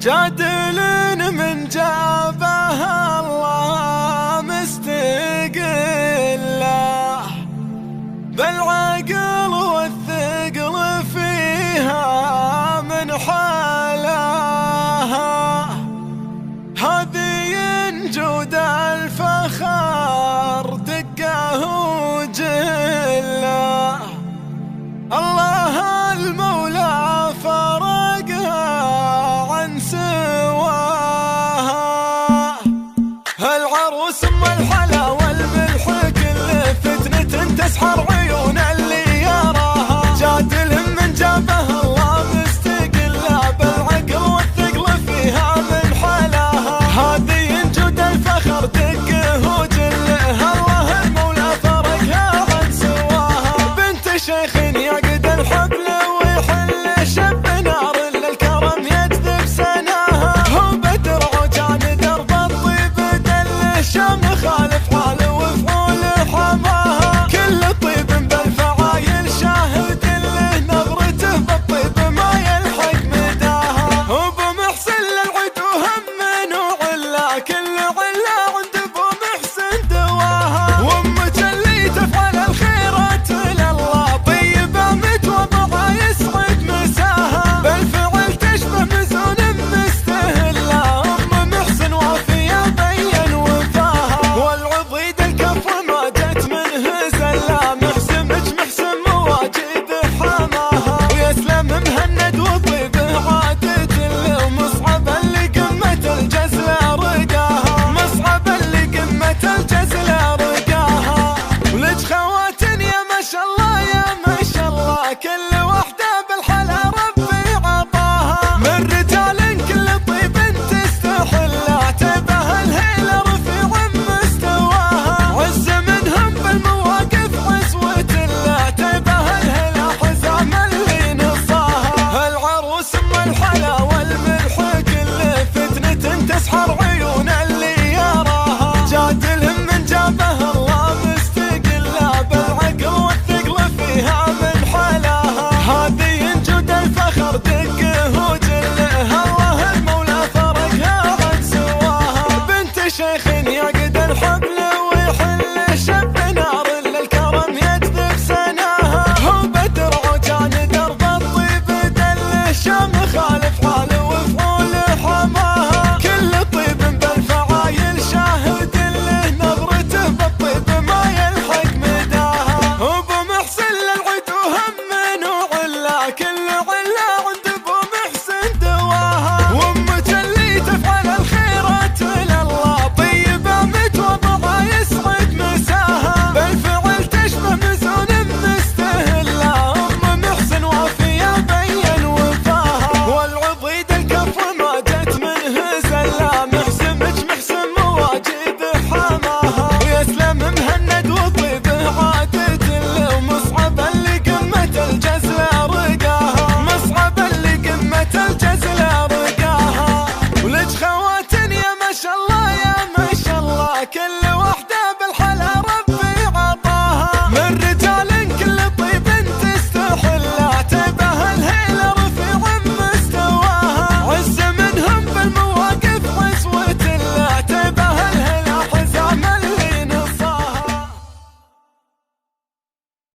جادل من جابها الله مستقله، بالعقل والثقل فيها من حالها، هذه جود الفخر دقه وجله. الله المولى فرقها عن سواها، العروس ام الحلا والملح كل فتنة تسحر عيون اللي يراها، جادل من جابها الله مستقله، بالعقل والثقل فيها من حلاها، هذه جود الفخر دقه وجله. الله المولى فرقها عن سواها، بنت شيخ يعقد الحبل ويحل شب نار للكرم يجذب سناها، هو بدر عجان درب الطيب دله، شام خالف حال وفعول حماها، كل طيب بالفعايل شاهد له، نظرته بالطيب ما يلحق مداها، ابو محسن للعد وهم وعلا، كل علا عند ابو محسن دواها، وامك اللي تفعل الخيرات لله، طيبه متوضعه يسعد مساها، بالفعل تشبه مزون مستهله، ام محسن وافيه بين وفاها، والعضيد الكف ما جت منه زله، محسمك محسن مواجد حماها، ويسلم مهند وطيبه عادت له، مصعب اللي قمه الجزله رقاها، مصعب اللي قمه الجزله رقاها، ولج خواتن يا ما شاء الله يا ما شاء الله، كل وحده بالحلا ربي عطاها، من رجال كل طيب تستحله، تبه الهيله رفيع مستواها، عز منهم بالمواقف عزوة الله، تبه الهيله حزام اللي نصاها، العروس ام الحلا